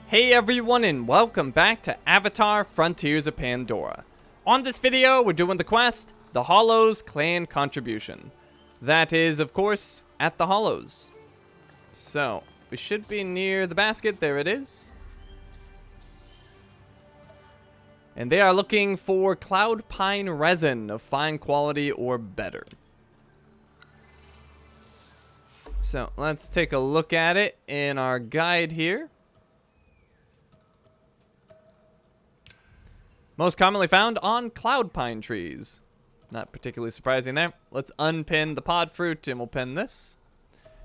Hey everyone, and welcome back to Avatar Frontiers of Pandora. On this video, we're doing the quest, the Hollows Clan Contribution. That is, of course, at the Hollows. So, we should be near the basket. There it is. And they are looking for cloud pine resin of fine quality or better. So, let's take a look at it in our guide here. Most commonly found on cloud pine trees. Not particularly surprising there. Let's unpin the pod fruit and we'll pin this.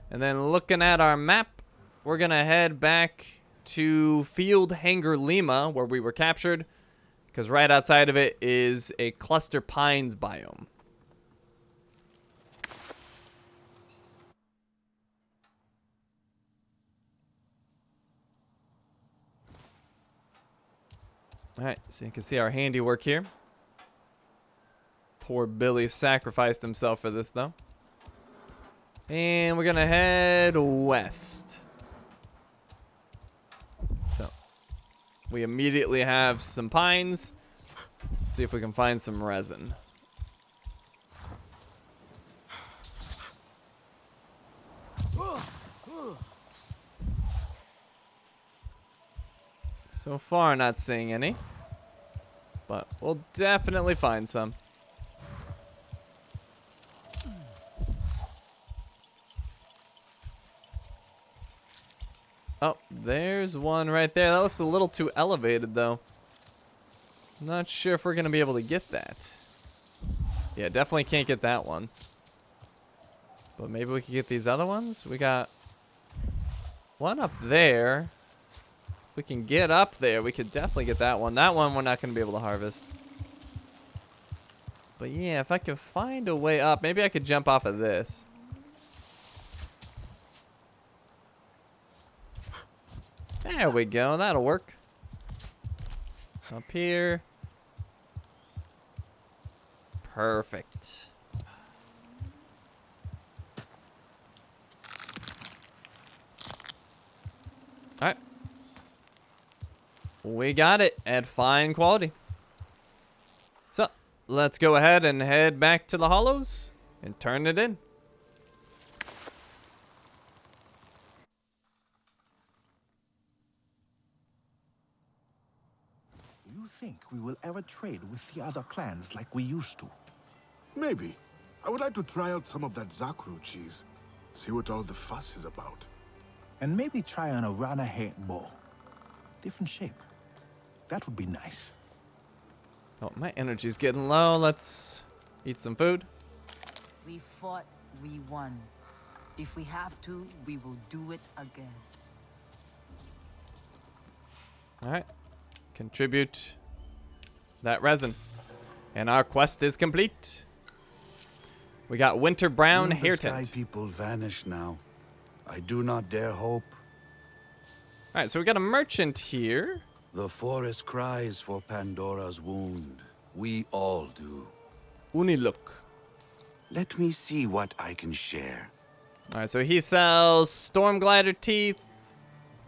And then looking at our map, we're gonna head back to Field Hangar Lima, where we were captured, because right outside of it is a cluster pines biome. Alright, so you can see our handiwork here. Poor Billy sacrificed himself for this, though. And we're gonna head west. So, we immediately have some pines. Let's see if we can find some resin. So far, not seeing any, but we'll definitely find some. Oh, there's one right there. That looks a little too elevated, though. Not sure if we're going to be able to get that. Yeah, definitely can't get that one. But maybe we could get these other ones. We got one up there. If we can get up there, we could definitely get that one. That one we're not going to be able to harvest. But yeah, if I could find a way up, maybe I could jump off of this. There we go. That'll work. Up here. Perfect. All right. We got it at fine quality. So, let's go ahead and head back to the Hollows and turn it in. You think we will ever trade with the other clans like we used to? Maybe. I would like to try out some of that Zakru cheese. See what all the fuss is about. And maybe try on a Rana head bow. Different shape. That would be nice. Oh, my energy's getting low. Let's eat some food. We fought, we won. If we have to, we will do it again. All right. Contribute that resin. And our quest is complete. We got Winter Brown Will Hair the Sky Tint. people vanish now? I do not dare hope. All right, so we got a merchant here. The forest cries for Pandora's wound. We all do. Uniluk. Let me see what I can share. All right, so he sells Storm Glider Teeth,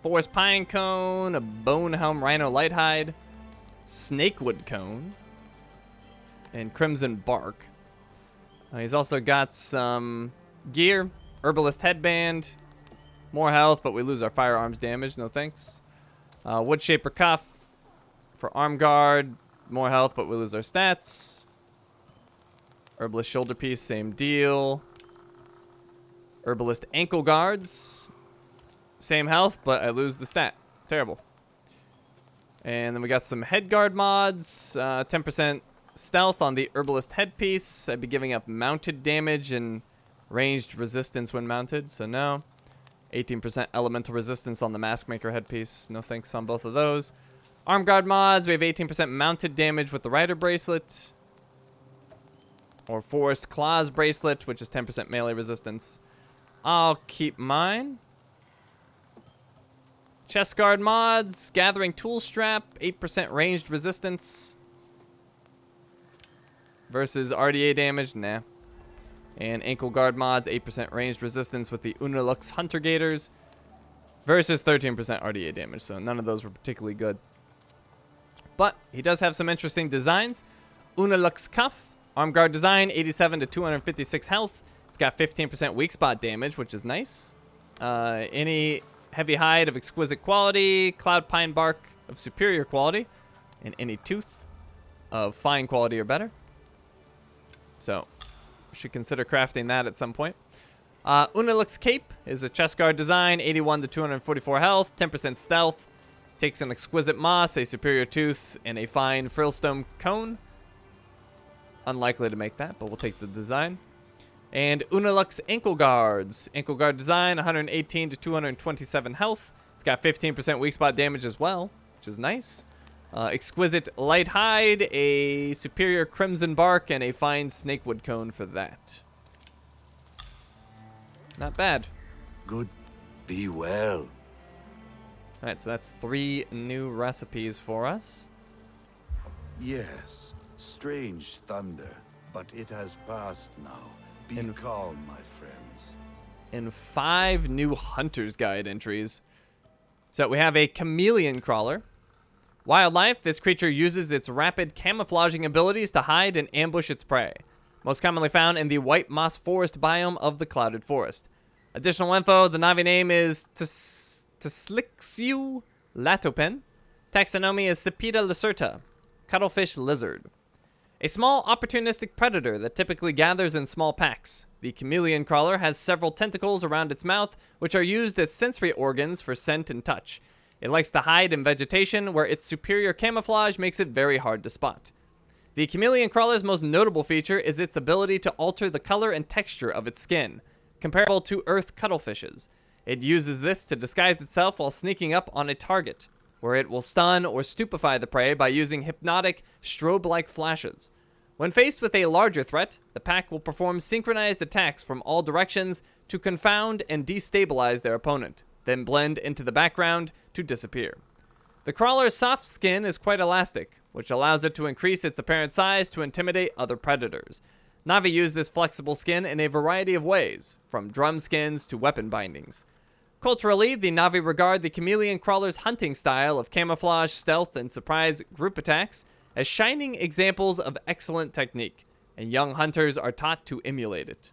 Forest Pine Cone, a Bonehelm Rhino Lighthide, Snakewood Cone, and Crimson Bark. He's also got some gear, Herbalist Headband, more health, but we lose our firearms damage, no thanks. Woodshaper Cuff for Arm Guard, more health, but we lose our stats. Herbalist Shoulder Piece, same deal. Herbalist Ankle Guards, same health, but I lose the stat. Terrible. And then we got some Head Guard mods, 10% stealth on the Herbalist Headpiece. I'd be giving up mounted damage and ranged resistance when mounted, so no. 18% elemental resistance on the Mask Maker headpiece. No thanks on both of those. Arm Guard mods, we have 18% mounted damage with the Rider Bracelet. Or Forest Claws Bracelet, which is 10% melee resistance. I'll keep mine. Chest Guard mods, Gathering Tool Strap, 8% ranged resistance. Versus RDA damage, nah. And Ankle Guard mods, 8% ranged resistance with the Unilux Hunter Gators. versus 13% RDA damage, so none of those were particularly good. But he does have some interesting designs. Unalux Cuff, arm guard design, 87 to 256 health. It's got 15% weak spot damage, which is nice. Any heavy hide of exquisite quality, cloud pine bark of superior quality, and any tooth of fine quality or better. So, should consider crafting that at some point. Unalux Cape is a chest guard design, 81 to 244 health, 10% stealth. Takes an exquisite moss, a superior tooth, and a fine frillstone cone. Unlikely to make that, but we'll take the design. And Unalux ankle guards. Ankle guard design, 118 to 227 health. It's got 15% weak spot damage as well, which is nice. Exquisite light hide, a superior crimson bark, and a fine snakewood cone for that. Not bad. Good. Be well. Alright, so that's 3 new recipes for us. Yes, strange thunder, but it has passed now. Be calm, my friends. And 5 new Hunter's Guide entries. So we have a chameleon crawler. Wildlife, this creature uses its rapid camouflaging abilities to hide and ambush its prey. Most commonly found in the white moss forest biome of the clouded forest. Additional info, the Navi name is Tslixu latopen. Taxonomy is Cepeda lacerta, cuttlefish lizard. A small opportunistic predator that typically gathers in small packs. The chameleon crawler has several tentacles around its mouth, which are used as sensory organs for scent and touch. It likes to hide in vegetation, where its superior camouflage makes it very hard to spot. The chameleon crawler's most notable feature is its ability to alter the color and texture of its skin, comparable to earth cuttlefishes. It uses this to disguise itself while sneaking up on a target, where it will stun or stupefy the prey by using hypnotic, strobe-like flashes. When faced with a larger threat, the pack will perform synchronized attacks from all directions to confound and destabilize their opponent, then blend into the background to disappear. The crawler's soft skin is quite elastic, which allows it to increase its apparent size to intimidate other predators. Navi use this flexible skin in a variety of ways, from drum skins to weapon bindings. Culturally, the Navi regard the chameleon crawler's hunting style of camouflage, stealth, and surprise group attacks as shining examples of excellent technique, and young hunters are taught to emulate it.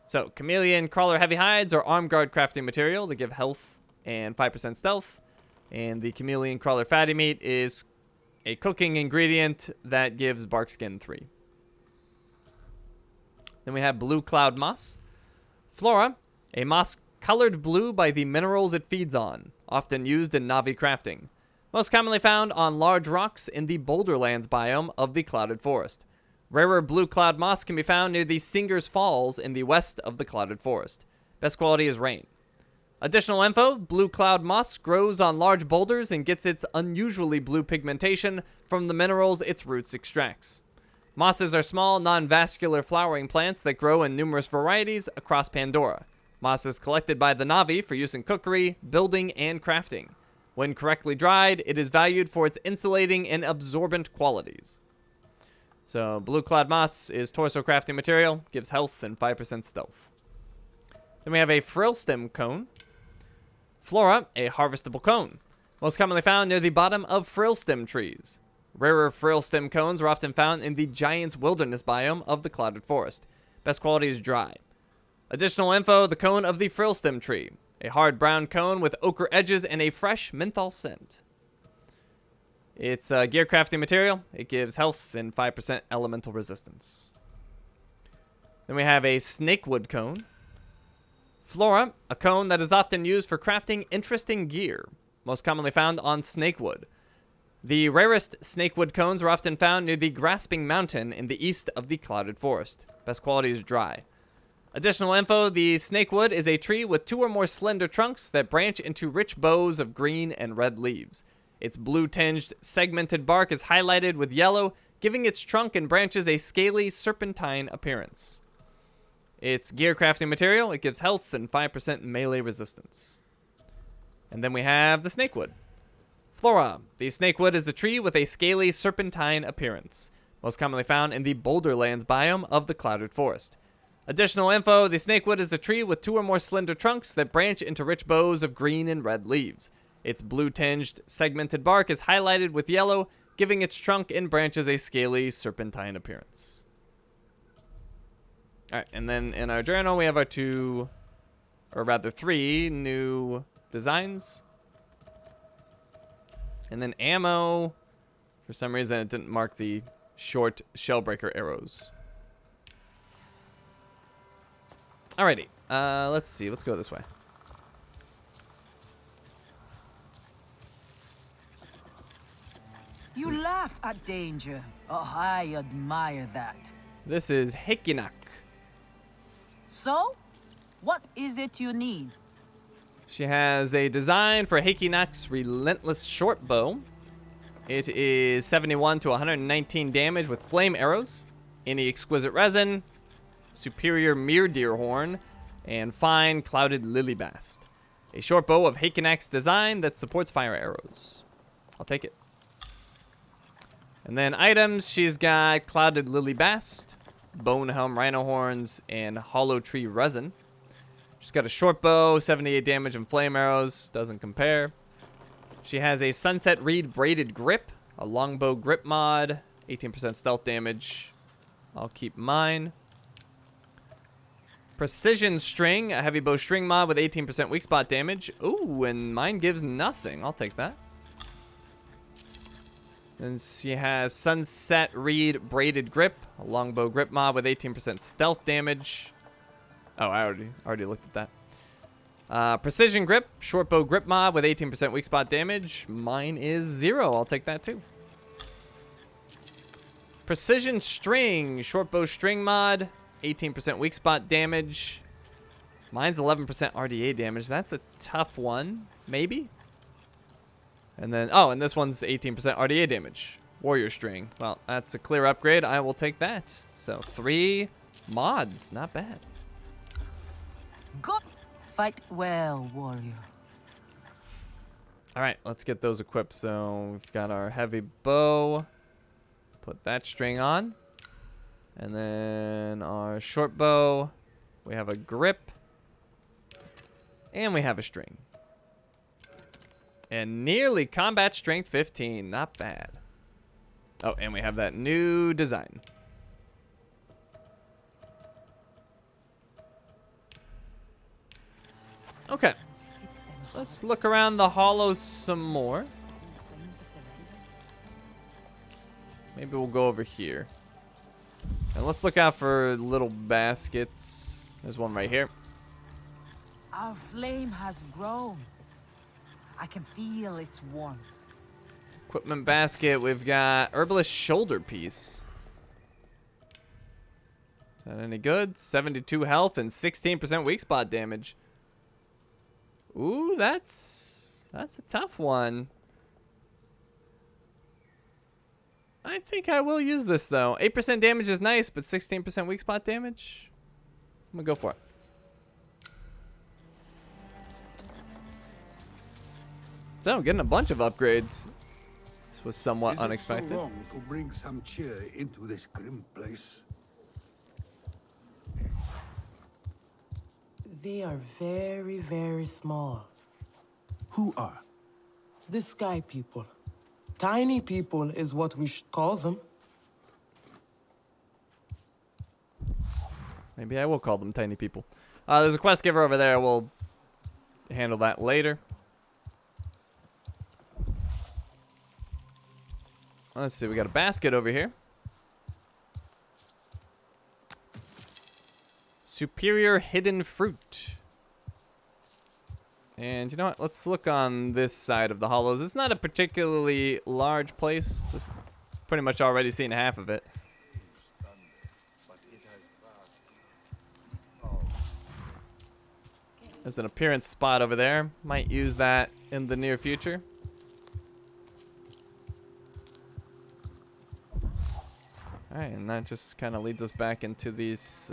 So, chameleon crawler heavy hides are arm guard crafting material that give health and 5% stealth, and the chameleon crawler fatty meat is a cooking ingredient that gives bark skin 3. Then we have blue cloud moss. Flora, a moss colored blue by the minerals it feeds on, often used in Navi crafting. Most commonly found on large rocks in the Boulderlands biome of the clouded forest. Rarer blue cloud moss can be found near the Singer's Falls in the west of the clouded forest. Best quality is rain. Additional info, blue cloud moss grows on large boulders and gets its unusually blue pigmentation from the minerals its roots extracts. Mosses are small, non-vascular flowering plants that grow in numerous varieties across Pandora. Moss is collected by the Navi for use in cookery, building, and crafting. When correctly dried, it is valued for its insulating and absorbent qualities. So, blue cloud moss is torso crafting material, gives health and 5% stealth. Then we have a frill stem cone. Flora, a harvestable cone. Most commonly found near the bottom of frill stem trees. Rarer frill stem cones are often found in the Giant's Wilderness biome of the clouded forest. Best quality is dry. Additional info, the cone of the frill stem tree. A hard brown cone with ochre edges and a fresh menthol scent. It's gear crafting material. It gives health and 5% elemental resistance. Then we have a snakewood cone. Flora, a cone that is often used for crafting interesting gear, most commonly found on snakewood. The rarest snakewood cones are often found near the Grasping Mountain in the east of the clouded forest. Best quality is dry. Additional info, the snakewood is a tree with 2 or more slender trunks that branch into rich bows of green and red leaves. Its blue-tinged, segmented bark is highlighted with yellow, giving its trunk and branches a scaly, serpentine appearance. It's gear crafting material. It gives health and 5% melee resistance. And then we have the snakewood. Flora. The snakewood is a tree with a scaly, serpentine appearance, most commonly found in the Boulderlands biome of the clouded forest. Additional info, the snakewood is a tree with 2 or more slender trunks that branch into rich bows of green and red leaves. Its blue-tinged, segmented bark is highlighted with yellow, giving its trunk and branches a scaly, serpentine appearance. Alright, and then in our journal we have our 2, or rather 3 new designs. And then ammo, for some reason it didn't mark the short shellbreaker arrows. Alrighty, let's see, let's go this way. You laugh at danger. Oh, I admire that. This is Hikinak. So, what is it you need? She has a design for Hikinak's relentless short bow. It is 71 to 119 damage with flame arrows, any exquisite resin, superior mere deer horn, and fine clouded lily bast. A short bow of Hikinak's design that supports fire arrows. I'll take it. And then items, she's got clouded lily bast, bone helm rhino horns, and hollow tree resin. She's got a short bow, 78 damage and flame arrows, doesn't compare. She has a sunset reed braided grip, a longbow grip mod, 18% stealth damage. I'll keep mine. Precision string, a heavy bow string mod with 18% weak spot damage. Ooh, and mine gives nothing. I'll take that. Then she has sunset reed braided grip, a longbow grip mod with 18% stealth damage. Oh, I already looked at that. Precision grip, short bow grip mod with 18% weak spot damage. Mine is 0. I'll take that too. Precision string, short bow string mod, 18% weak spot damage. Mine's 11% RDA damage. That's a tough one, maybe. And then, oh, and this one's 18% RDA damage. Warrior string. Well, that's a clear upgrade. I will take that. So 3 mods, not bad. Good. Fight well, warrior. All right, let's get those equipped. So we've got our heavy bow. Put that string on. And then our short bow. We have a grip. And we have a string. And nearly combat strength 15. Not bad. Oh, and we have that new design. Okay. Let's look around the hollows some more. Maybe we'll go over here. And let's look out for little baskets. There's one right here. Our flame has grown. I can feel its warmth. Equipment basket. We've got herbalist shoulder piece. Is that any good? 72 health and 16% weak spot damage. Ooh, that's a tough one. I think I will use this though. 8% damage is nice, but 16% weak spot damage. I'm gonna go for it. So, getting a bunch of upgrades. This was somewhat unexpected. So wrong to bring some cheer into this grim place? They are very, very small. Who are? The sky people. Tiny people is what we should call them. Maybe I will call them tiny people. There's a quest giver over there. We'll handle that later. Let's see. We got a basket over here. Superior hidden fruit. And you know what? Let's look on this side of the hollows. It's not a particularly large place. Pretty much already seen half of it. There's an appearance spot over there. Might use that in the near future. Alright, and that just kind of leads us back into these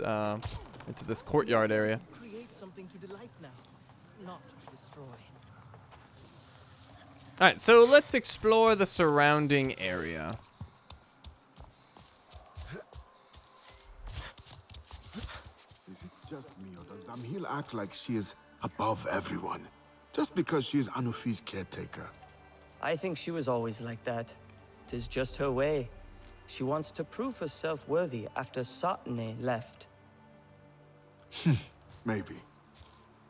into this courtyard area. Create something to delight now, not to destroy. Alright, so let's explore the surrounding area. he'll act like she is above everyone, just because she is Anufi's caretaker. I think she was always like that. 'Tis just her way. She wants to prove herself worthy after Satane left. Maybe.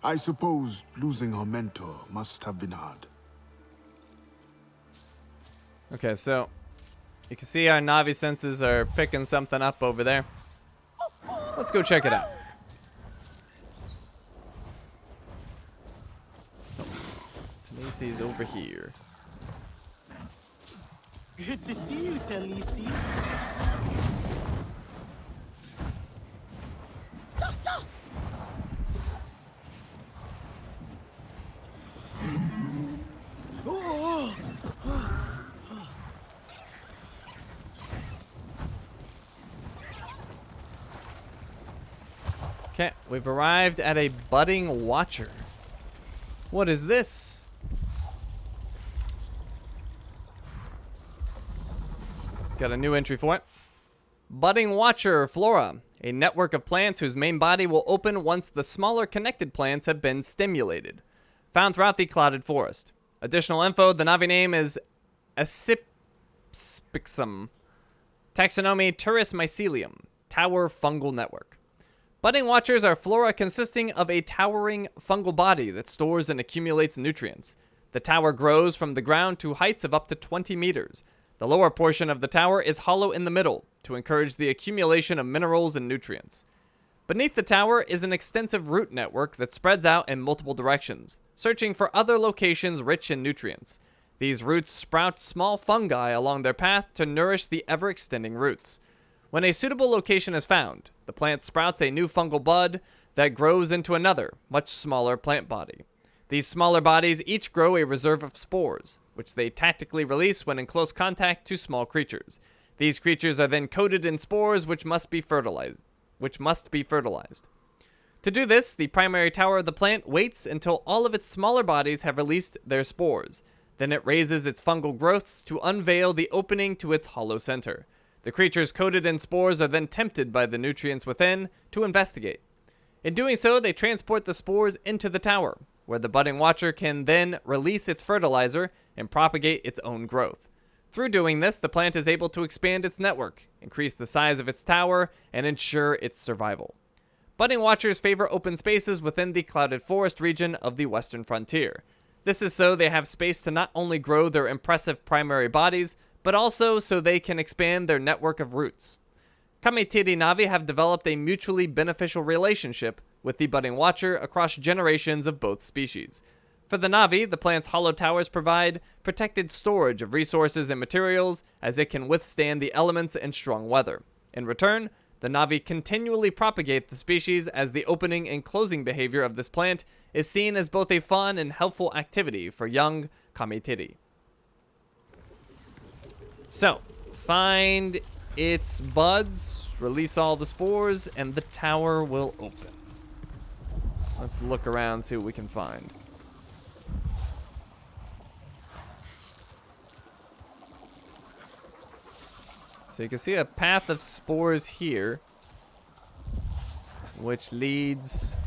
I suppose losing her mentor must have been hard. Okay, so you can see our Navi senses are picking something up over there. Let's go check it out. Talisi's over here. Good to see you, Talisi. Okay, we've arrived at a budding watcher. What is this? Got a new entry for it. Budding Watcher, Flora. A network of plants whose main body will open once the smaller connected plants have been stimulated. Found throughout the clouded forest. Additional info, the Navi name is Acyspixum. Taxonomy, Turris mycelium. Tower fungal network. Budding Watchers are flora consisting of a towering fungal body that stores and accumulates nutrients. The tower grows from the ground to heights of up to 20 meters. The lower portion of the tower is hollow in the middle to encourage the accumulation of minerals and nutrients. Beneath the tower is an extensive root network that spreads out in multiple directions, searching for other locations rich in nutrients. These roots sprout small fungi along their path to nourish the ever-extending roots. When a suitable location is found, the plant sprouts a new fungal bud that grows into another, much smaller plant body. These smaller bodies each grow a reserve of spores, which they tactically release when in close contact to small creatures. These creatures are then coated in spores which must be fertilized. To do this, the primary tower of the plant waits until all of its smaller bodies have released their spores. Then it raises its fungal growths to unveil the opening to its hollow center. The creatures coated in spores are then tempted by the nutrients within to investigate. In doing so, they transport the spores into the tower, where the budding watcher can then release its fertilizer and propagate its own growth. Through doing this, the plant is able to expand its network, increase the size of its tower, and ensure its survival. Budding watchers favor open spaces within the clouded forest region of the western frontier. This is so they have space to not only grow their impressive primary bodies, but also so they can expand their network of roots. Kamitiri Navi have developed a mutually beneficial relationship with the budding watcher across generations of both species. For the Navi, the plant's hollow towers provide protected storage of resources and materials as it can withstand the elements and strong weather. In return, the Navi continually propagate the species as the opening and closing behavior of this plant is seen as both a fun and helpful activity for young Kamitiri. So, find its buds, release all the spores, and the tower will open. Let's look around, see what we can find. So you can see a path of spores here, which leads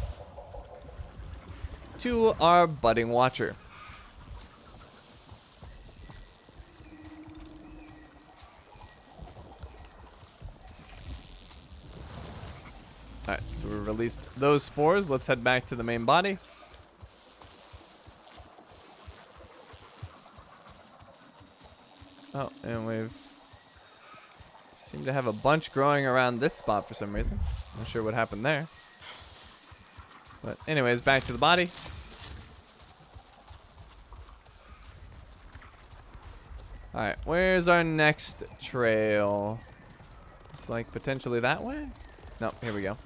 to our budding watcher. Alright, so we released those spores. Let's head back to the main body. Oh, and we've seem to have a bunch growing around this spot for some reason. Not sure what happened there. But anyways, back to the body. Alright, where's our next trail? It's like potentially that way? No, here we go.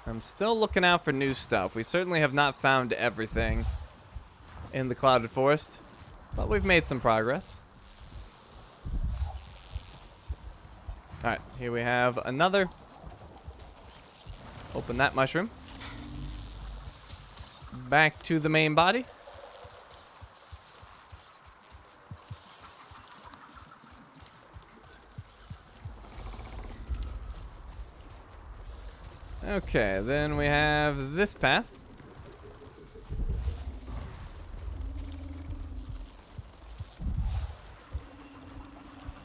I'm still looking out for new stuff. We certainly have not found everything in the clouded forest, but we've made some progress. Alright, here we have another. Open that mushroom. back to the main body. Okay, then we have this path.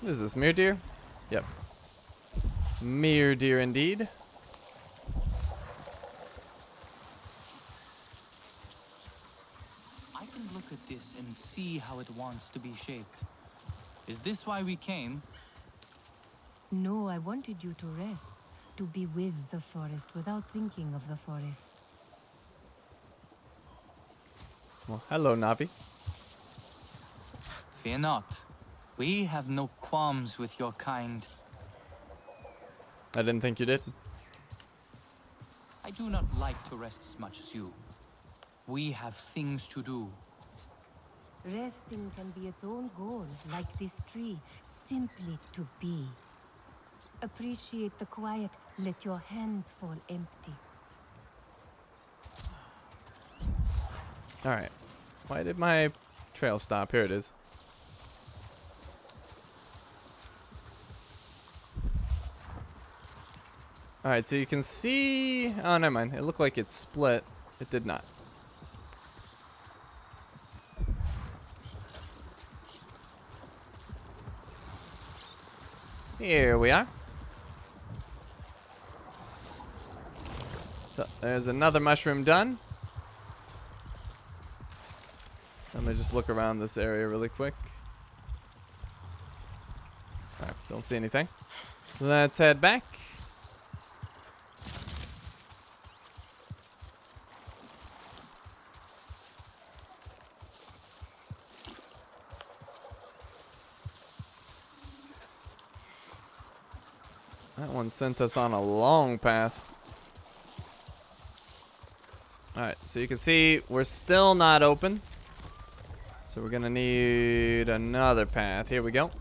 What is this, mere deer? Yep. Mere deer indeed. I can look at this and see how it wants to be shaped. Is this why we came? No, I wanted you to rest. To be with the forest without thinking of the forest. Well, hello, Navi. Fear not. We have no qualms with your kind. I didn't think you did. I do not like to rest as much as you. We have things to do. Resting can be its own goal, like this tree, simply to be. Appreciate the quiet, let your hands fall empty. Alright. Why did my trail stop? Here it is. Alright, so you can see... Oh, never mind. It looked like it split. It did not. Here we are. So, there's another mushroom done. Let me just look around this area really quick. Alright, don't see anything. Let's head back. That one sent us on a long path. Alright, so you can see we're still not open. So we're gonna need another path. Here we go.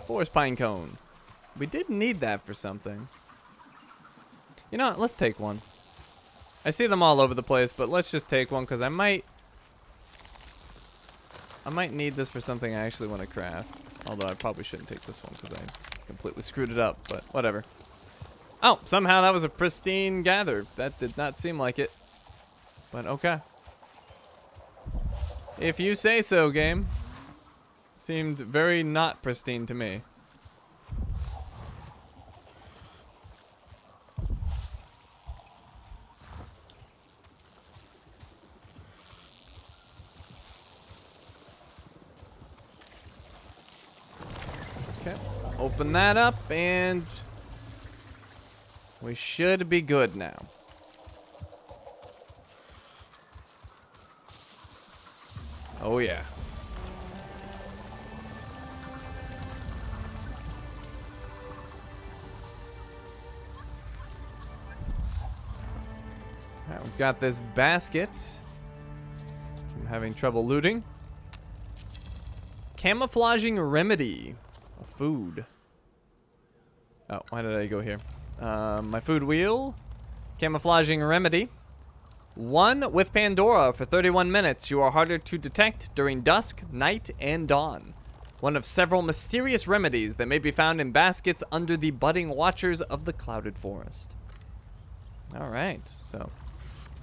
Forest pine cone. We did need that for something. You know what? Let's take one. I see them all over the place, but let's just take one because I might need this for something I actually want to craft. Although I probably shouldn't take this one because I completely screwed it up, but whatever. Oh, somehow that was a pristine gather. That did not seem like it. But okay. If you say so, game. Seemed very not pristine to me. Okay, open that up and we should be good now. Oh yeah. Alright, we've got this basket. I'm having trouble looting. Camouflaging remedy. A food. Oh, why did I go here? My food wheel. Camouflaging remedy. 1 with Pandora for 31 minutes. You are harder to detect during dusk, night, and dawn. One of several mysterious remedies that may be found in baskets under the budding watchers of the clouded forest. Alright, so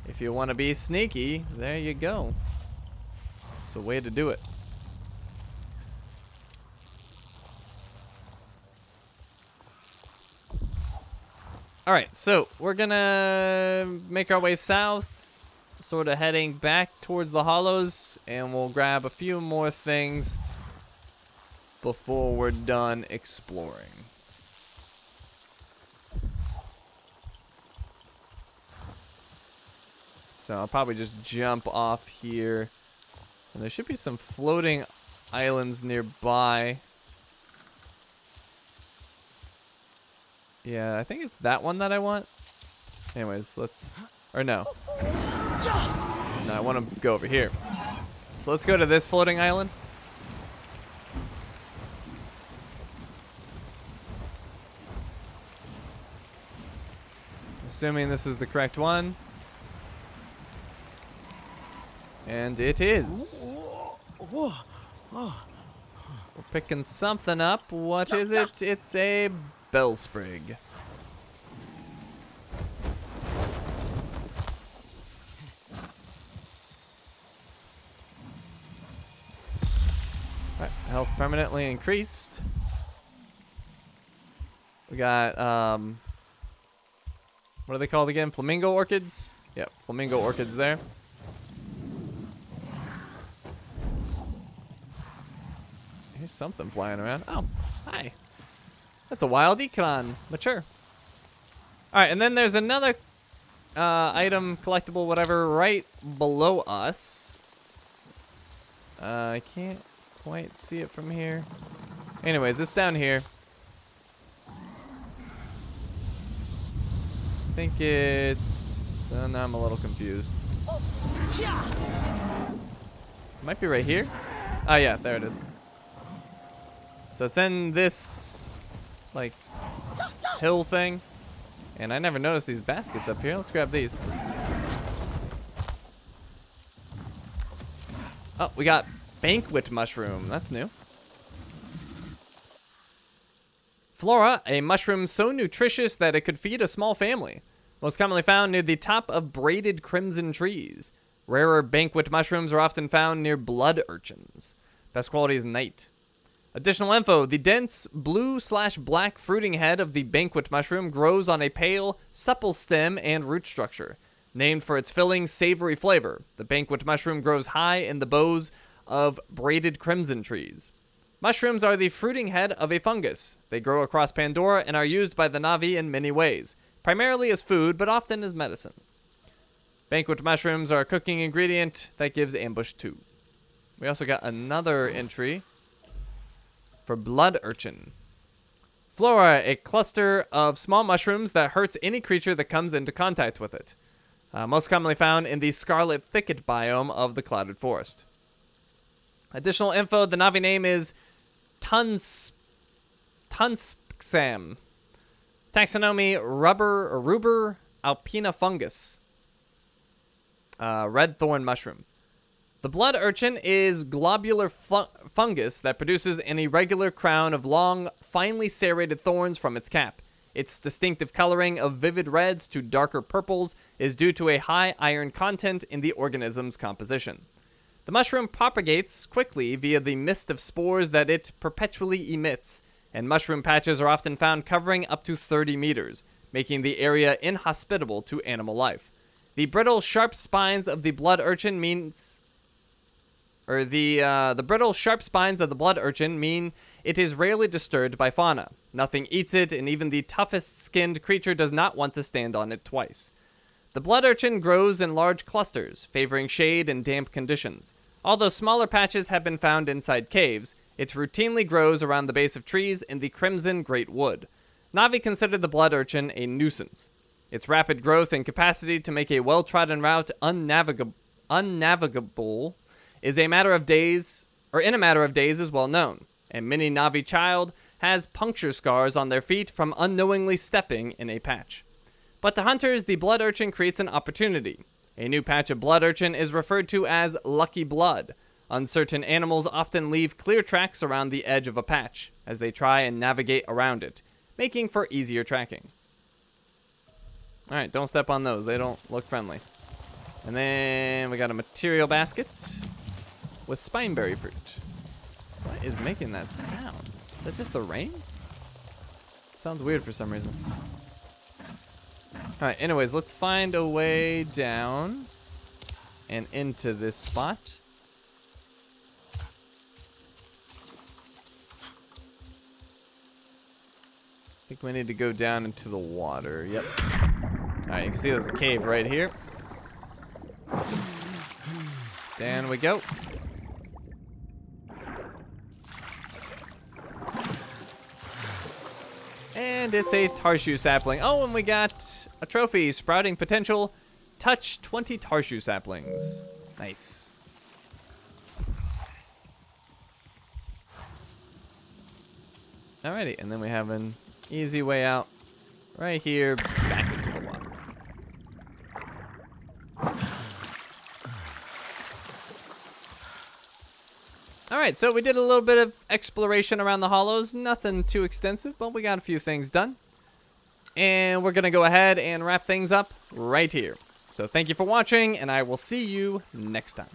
if you want to be sneaky, there you go. It's a way to do it. Alright, so we're gonna make our way south, sort of heading back towards the hollows, and we'll grab a few more things before we're done exploring. So I'll probably just jump off here. And there should be some floating islands nearby. Yeah, I think it's that one that I want. Anyways, let's... Or no. No, I want to go over here. So let's go to this floating island. Assuming this is the correct one. And it is. We're picking something up. What is it? It's a bellsprig. Alright, health permanently increased. We got, what are they called again? Flamingo orchids? Yep, flamingo orchids there. Here's something flying around. Oh, hi. That's a wild econ. Mature. Alright, and then there's another item, collectible, whatever, right below us. I can't quite see it from here. Anyways, it's down here. I think it's... now I'm a little confused. Might be right here. Oh yeah, there it is. So it's in this, like, hill thing. And I never noticed these baskets up here. Let's grab these. Oh, we got banquet mushroom. That's new. Flora, a mushroom so nutritious that it could feed a small family. Most commonly found near the top of braided crimson trees. Rarer banquet mushrooms are often found near blood urchins. Best quality is night. Additional info, the dense blue/black fruiting head of the banquet mushroom grows on a pale, supple stem and root structure. Named for its filling, savory flavor, the banquet mushroom grows high in the boughs of braided crimson trees. Mushrooms are the fruiting head of a fungus. They grow across Pandora and are used by the Na'vi in many ways, primarily as food, but often as medicine. Banquet mushrooms are a cooking ingredient that gives ambush 2. We also got another entry for blood urchin. Flora, a cluster of small mushrooms that hurts any creature that comes into contact with it. Most commonly found in the scarlet thicket biome of the clouded forest. Additional info, the Na'vi name is Tunspxam. Taxonomy, ruber alpina fungus. Red thorn mushroom. The blood urchin is globular fungus that produces an irregular crown of long, finely serrated thorns from its cap. Its distinctive coloring of vivid reds to darker purples is due to a high iron content in the organism's composition. The mushroom propagates quickly via the mist of spores that it perpetually emits, and mushroom patches are often found covering up to 30 meters, making the area inhospitable to animal life. The brittle, sharp spines of the blood urchin the brittle, sharp spines of the blood urchin mean it is rarely disturbed by fauna. Nothing eats it, and even the toughest-skinned creature does not want to stand on it twice. The blood urchin grows in large clusters, favoring shade and damp conditions. Although smaller patches have been found inside caves, it routinely grows around the base of trees in the crimson great wood. Na'vi consider the blood urchin a nuisance. Its rapid growth and capacity to make a well-trodden route unnavigable in a matter of days is well known, and many Na'vi child has puncture scars on their feet from unknowingly stepping in a patch. But to hunters, the blood urchin creates an opportunity. A new patch of blood urchin is referred to as lucky blood. Uncertain animals often leave clear tracks around the edge of a patch as they try and navigate around it, making for easier tracking. Alright, don't step on those. They don't look friendly. And then we got a material basket with spineberry fruit. What is making that sound? Is that just the rain? Sounds weird for some reason. Alright, anyways, let's find a way down and into this spot. I think we need to go down into the water. Yep. Alright, you can see there's a cave right here. Down we go. And it's a tarshu sapling. Oh, and we got a trophy. Sprouting potential. Touch 20 tarshu saplings. Nice. Alrighty, and then we have an easy way out right here back into the water. Alright, so we did a little bit of exploration around the hollows. Nothing too extensive, but we got a few things done. And we're going to go ahead and wrap things up right here. So thank you for watching, and I will see you next time.